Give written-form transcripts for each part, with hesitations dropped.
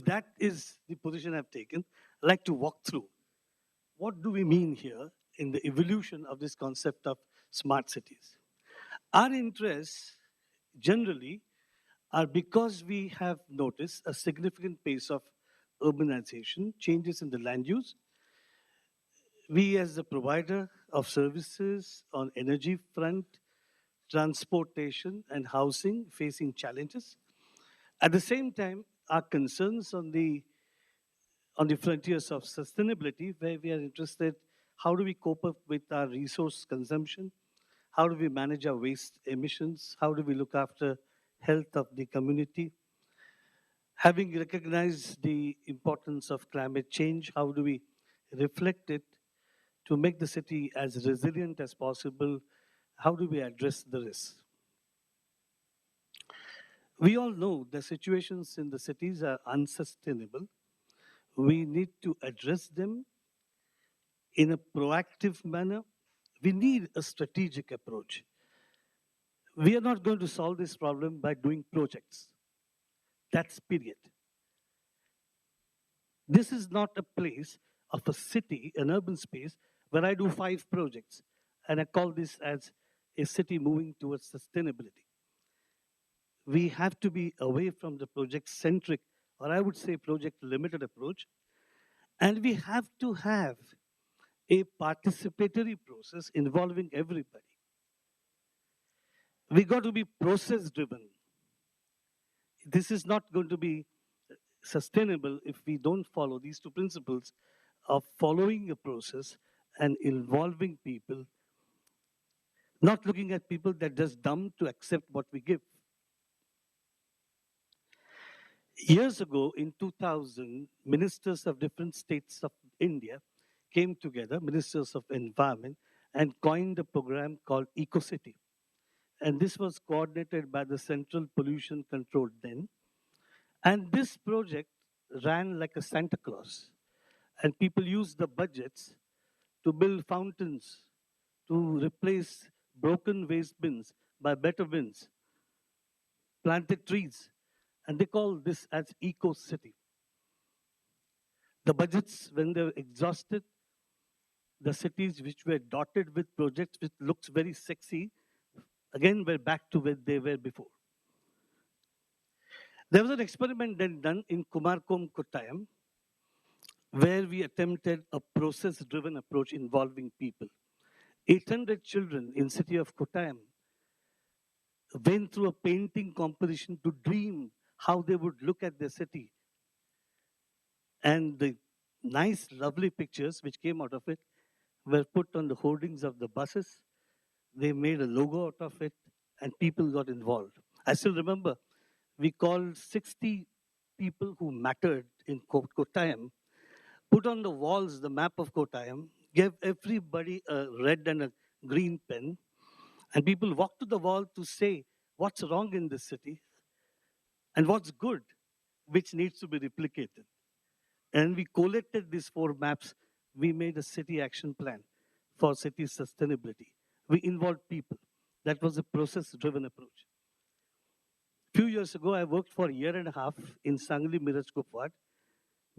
That is the position I've taken. I'd like to walk through what do we mean here in the evolution of this concept of smart cities. Our interests generally are because we have noticed a significant pace of urbanization, changes in the land use. We, as the provider of services on energy front, transportation, and housing, facing challenges. At the same time, our concerns on the frontiers of sustainability, where we are interested how do we cope up with our resource consumption, how do we manage our waste emissions, how do we look after health of the community, having recognized the importance of climate change, how do we reflect it to make the city as resilient as possible, how do we address the risks. We all know the situations in the cities are unsustainable. We need to address them in a proactive manner. We need a strategic approach. We are not going to solve this problem by doing projects. That's period. This is not a place of a city, an urban space, where I do 5 projects and I call this as a city moving towards sustainability. We have to be away from the project centric, or I would say project limited approach, and we have to have a participatory process involving everybody. We got to be process driven. This is not going to be sustainable if we don't follow these 2 principles of following a process and involving people, not looking at people that just dumb to accept what we give. Years ago, in 2000, ministers of different states of India came together, ministers of environment, and coined a program called EcoCity. And this was coordinated by the Central Pollution Control then. And this project ran like a Santa Claus. And people used the budgets to build fountains, to replace broken waste bins by better bins, planted trees. And they call this as Eco City. The budgets, when they were exhausted, the cities which were dotted with projects which looks very sexy, again were back to where they were before. There was an experiment then done in Kumarkom, Kottayam, where we attempted a process-driven approach involving people. 800 children in city of Kottayam went through a painting competition to dream how they would look at their city. And the nice, lovely pictures which came out of it were put on the hoardings of the buses. They made a logo out of it, and people got involved. I still remember we called 60 people who mattered in Kottayam, put on the walls the map of Kottayam, gave everybody a red and a green pen, and people walked to the wall to say what's wrong in this city and what's good, which needs to be replicated. And we collected these 4 maps. We made a city action plan for city sustainability. We involved people. That was a process-driven approach. A few years ago, I worked for a year and a half in Sangli Miraj Kupwad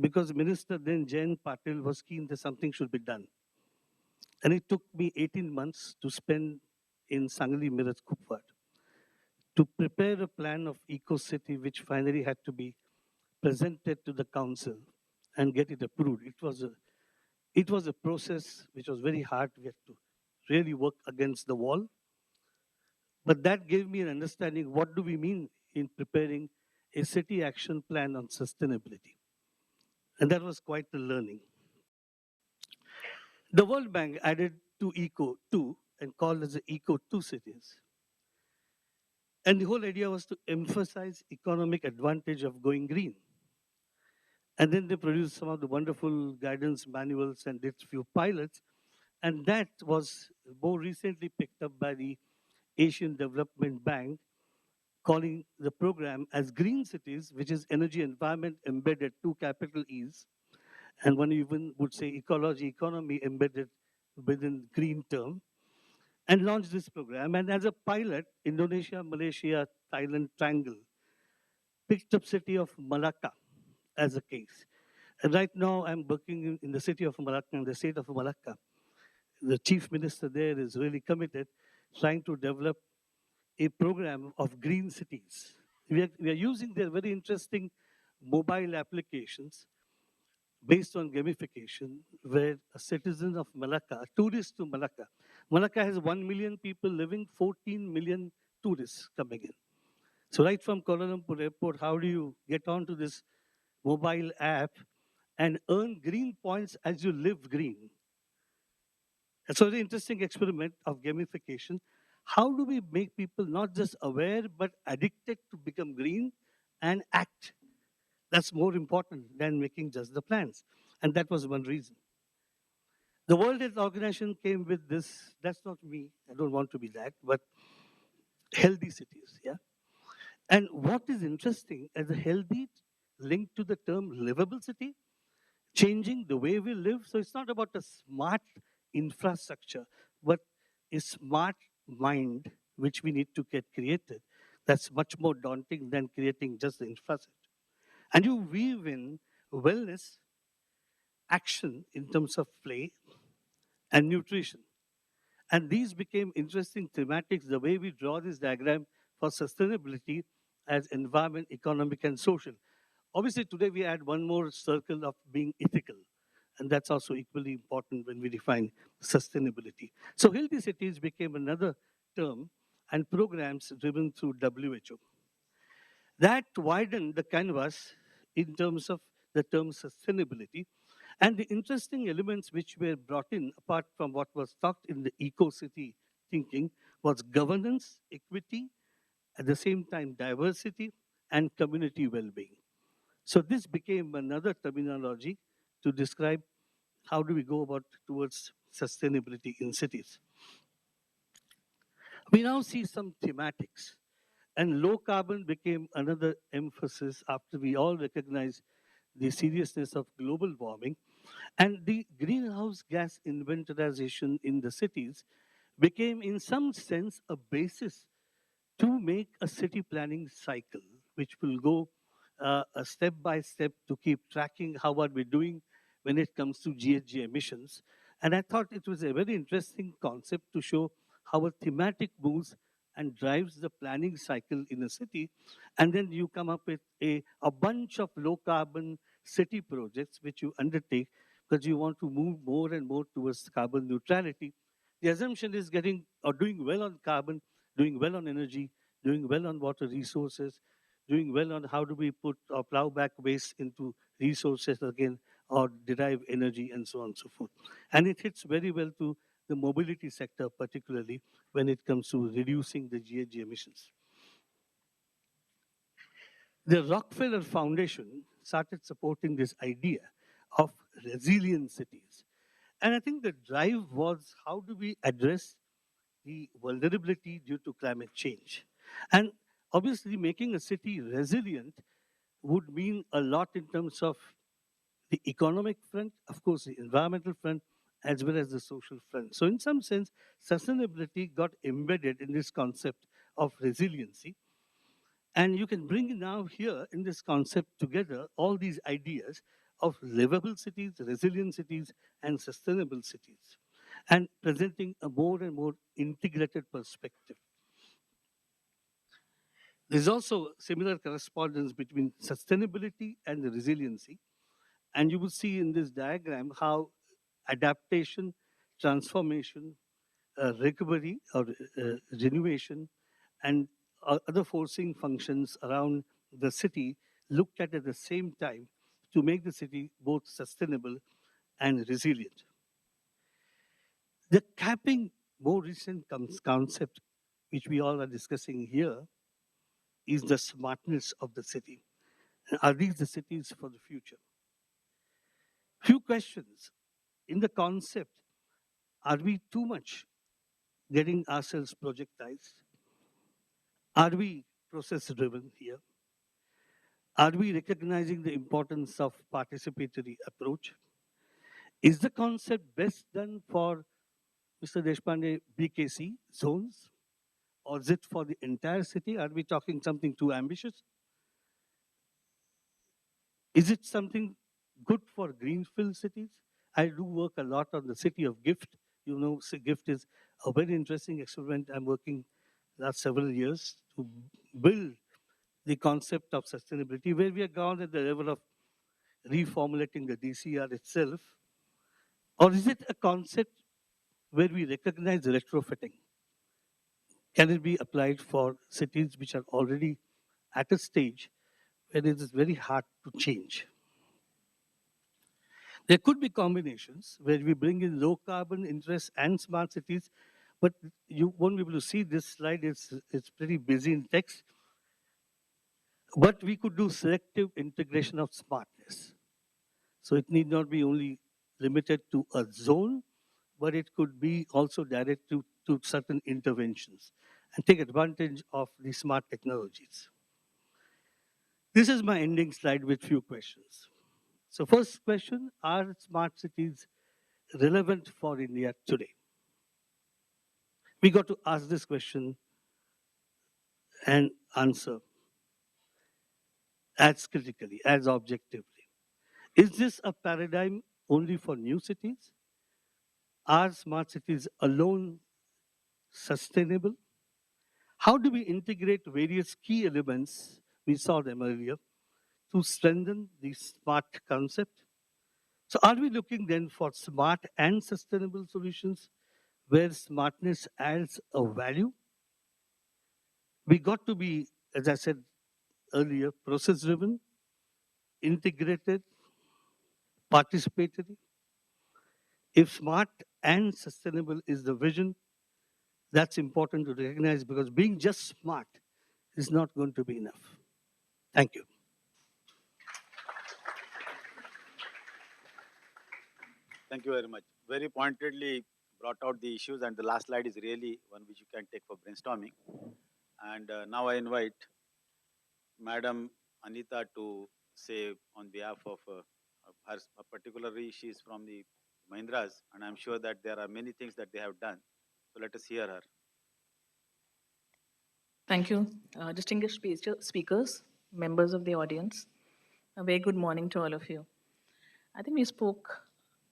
because Minister then Jayant Patil was keen that something should be done. And it took me 18 months to spend in Sangli Miraj Kupwad to prepare a plan of Eco City, which finally had to be presented to the council and get it approved. It was a process which was very hard. We had to really work against the wall. But that gave me an understanding what do we mean in preparing a city action plan on sustainability. And that was quite a learning. The World Bank added to Eco 2 and called as the Eco 2 cities. And the whole idea was to emphasize economic advantage of going green. And then they produced some of the wonderful guidance manuals and did few pilots. And that was more recently picked up by the Asian Development Bank, calling the program as Green Cities, which is energy environment embedded, 2 capital E's. And one even would say ecology, economy embedded within green term, and launched this program. And as a pilot, Indonesia, Malaysia, Thailand triangle picked up city of Malacca as a case. And right now, I'm working in the city of Malacca, in the state of Malacca. The chief minister there is really committed, trying to develop a program of green cities. We are using their very interesting mobile applications based on gamification, where a citizen of Malacca, a tourist to Malacca, Malacca has 1 million people living, 14 million tourists coming in. So right from Kuala Lumpur airport, how do you get onto this mobile app and earn green points as you live green? It's a very interesting experiment of gamification. How do we make people not just aware, but addicted to become green and act? That's more important than making just the plans. And that was one reason. The World Health Organization came with this. That's not me. I don't want to be that, but healthy cities. Yeah. And what is interesting as a healthy linked to the term livable city, changing the way we live. So it's not about a smart infrastructure, but a smart mind which we need to get created. That's much more daunting than creating just the infrastructure. And you weave in wellness, action in terms of play, and nutrition. And these became interesting thematics, the way we draw this diagram for sustainability as environment, economic, and social. Obviously, today we add one more circle of being ethical, and that's also equally important when we define sustainability. So, healthy cities became another term and programs driven through WHO. That widened the canvas in terms of the term sustainability and the interesting elements which were brought in, apart from what was talked in the eco-city thinking, was governance, equity, at the same time diversity and community well-being. So this became another terminology to describe how do we go about towards sustainability in cities. We now see some thematics, and low carbon became another emphasis after we all recognize the seriousness of global warming. And the greenhouse gas inventarization in the cities became, in some sense, a basis to make a city planning cycle, which will go a step by step to keep tracking how are we doing when it comes to GHG emissions. And I thought it was a very interesting concept to show how a thematic moves and drives the planning cycle in a city. And then you come up with a bunch of low carbon city projects which you undertake because you want to move more and more towards carbon neutrality. The assumption is getting or doing well on carbon, doing well on energy, doing well on water resources, doing well on how do we put or plow back waste into resources again or derive energy and so on and so forth. And it hits very well to the mobility sector, particularly when it comes to reducing the GHG emissions. The Rockefeller Foundation started supporting this idea of resilient cities. And I think the drive was how do we address the vulnerability due to climate change? And obviously, making a city resilient would mean a lot in terms of the economic front, of course, the environmental front, as well as the social front. So, in some sense, sustainability got embedded in this concept of resiliency. And you can bring now here in this concept together all these ideas of livable cities, resilient cities, and sustainable cities, and presenting a more and more integrated perspective. There's also similar correspondence between sustainability and resiliency. And you will see in this diagram how adaptation, transformation, recovery or renovation, and other forcing functions around the city looked at the same time to make the city both sustainable and resilient. The capping, more recent concept, which we all are discussing here, is the smartness of the city. Are these the cities for the future? Few questions. In the concept, are we too much getting ourselves projectized? Are we process driven here? Are we recognizing the importance of participatory approach? Is the concept best done for Mr. Deshpande BKC zones? Or is it for the entire city? Are we talking something too ambitious? Is it something good for greenfield cities? I do work a lot on the city of Gift. You know, Gift is a very interesting experiment. I'm working last several years to build the concept of sustainability, where we are gone at the level of reformulating the DCR itself. Or is it a concept where we recognize retrofitting? Can it be applied for cities which are already at a stage where it is very hard to change? There could be combinations where we bring in low carbon interests and smart cities, but you won't be able to see this slide. It's pretty busy in text. But we could do selective integration of smartness. So it need not be only limited to a zone, but it could be also direct to certain interventions and take advantage of the smart technologies. This is my ending slide with few questions. So first question, are smart cities relevant for India today? We got to ask this question and answer as critically, as objectively. Is this a paradigm only for new cities? Are smart cities alone sustainable? How do we integrate various key elements, we saw them earlier, to strengthen the smart concept? So are we looking then for smart and sustainable solutions where smartness adds a value? We got to be, as I said earlier, process driven, integrated, participatory. If smart and sustainable is the vision, that's important to recognize because being just smart is not going to be enough. Thank you. Thank you very much. Very pointedly brought out the issues, and the last slide is really one which you can take for brainstorming. And now I invite Madam Anita to say on behalf of her, particularly she is from the Mahindras, and I'm sure that there are many things that they have done. So let us hear her. Thank you. Distinguished speakers, members of the audience, a very good morning to all of you. I think we spoke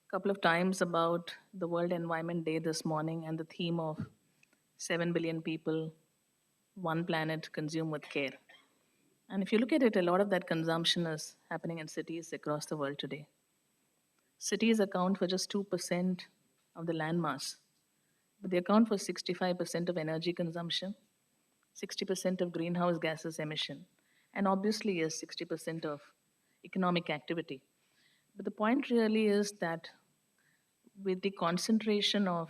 a couple of times about the World Environment Day this morning and the theme of 7 billion people, one planet consumed with care. And if you look at it, a lot of that consumption is happening in cities across the world today. Cities account for just 2% of the land mass, but they account for 65% of energy consumption, 60% of greenhouse gases emission, and obviously is 60% of economic activity. But the point really is that with the concentration of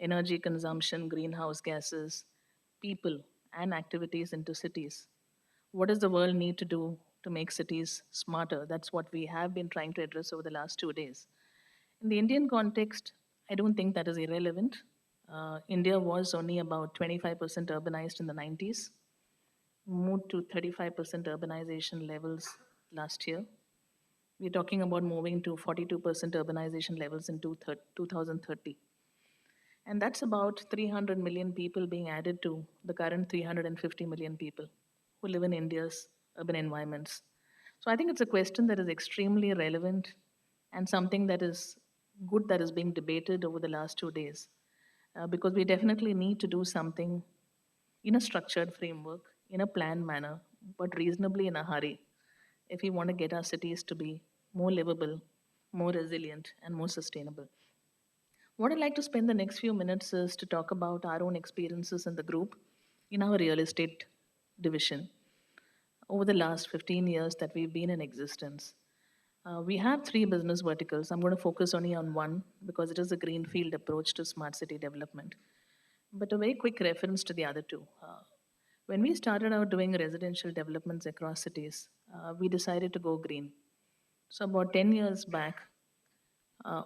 energy consumption, greenhouse gases, people, and activities into cities, what does the world need to do to make cities smarter? That's what we have been trying to address over the last 2 days. In the Indian context, I don't think that is irrelevant. India was only about 25% urbanized in the 90s, moved to 35% urbanization levels last year. We're talking about moving to 42% urbanization levels in 2030. And that's about 300 million people being added to the current 350 million people who live in India's urban environments. So I think it's a question that is extremely relevant and something that is good that is being debated over the last 2 days. Because we definitely need to do something in a structured framework, in a planned manner, but reasonably in a hurry if we want to get our cities to be more livable, more resilient, and more sustainable. What I'd like to spend the next few minutes is to talk about our own experiences in the group in our real estate division over the last 15 years that we've been in existence. We have three business verticals. I'm going to focus only on one because it is a greenfield approach to smart city development. But a very quick reference to the other two. When we started out doing residential developments across cities, we decided to go green. So, about 10 years back,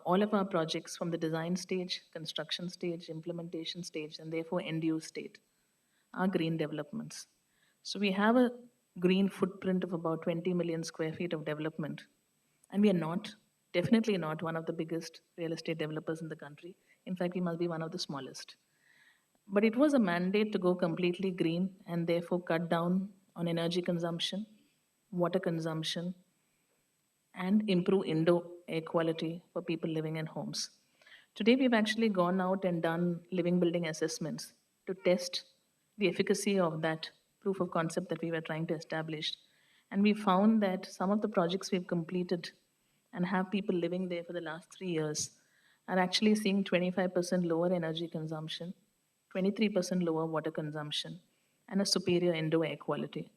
all of our projects from the design stage, construction stage, implementation stage, and therefore end use state are green developments. So, we have a green footprint of about 20 million square feet of development. And we are not, definitely not, one of the biggest real estate developers in the country. In fact, we must be one of the smallest. But it was a mandate to go completely green and therefore cut down on energy consumption, water consumption, and improve indoor air quality for people living in homes. Today, we've actually gone out and done living building assessments to test the efficacy of that proof of concept that we were trying to establish. And we found that some of the projects we've completed and have people living there for the last 3 years are actually seeing 25% lower energy consumption, 23% lower water consumption, and a superior indoor air quality.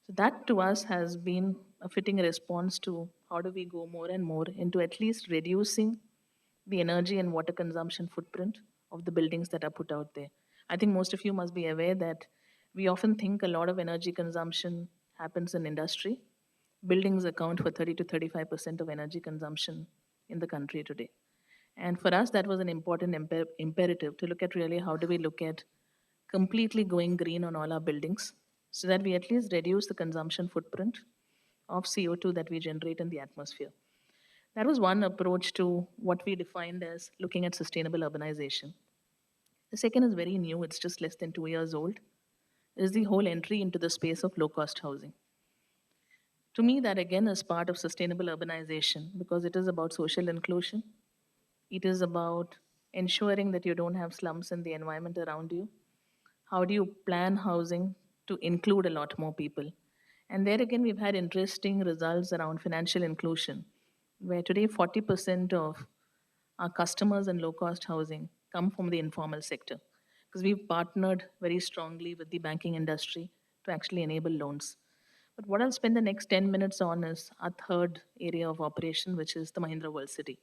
So that to us has been a fitting response to how do we go more and more into at least reducing the energy and water consumption footprint of the buildings that are put out there. I think most of you must be aware that we often think a lot of energy consumption happens in industry. Buildings account for 30 to 35% of energy consumption in the country today. And for us, that was an important imperative to look at really how do we look at completely going green on all our buildings so that we at least reduce the consumption footprint of CO2 that we generate in the atmosphere. That was one approach to what we defined as looking at sustainable urbanization. The second is very new, it's just less than 2 years old, is the whole entry into the space of low cost housing. To me, that again is part of sustainable urbanization because it is about social inclusion. It is about ensuring that you don't have slums in the environment around you. How do you plan housing to include a lot more people? And there again, we've had interesting results around financial inclusion, where today 40% of our customers in low cost housing come from the informal sector because we've partnered very strongly with the banking industry to actually enable loans. But what I'll spend the next 10 minutes on is our third area of operation, which is the Mahindra World City.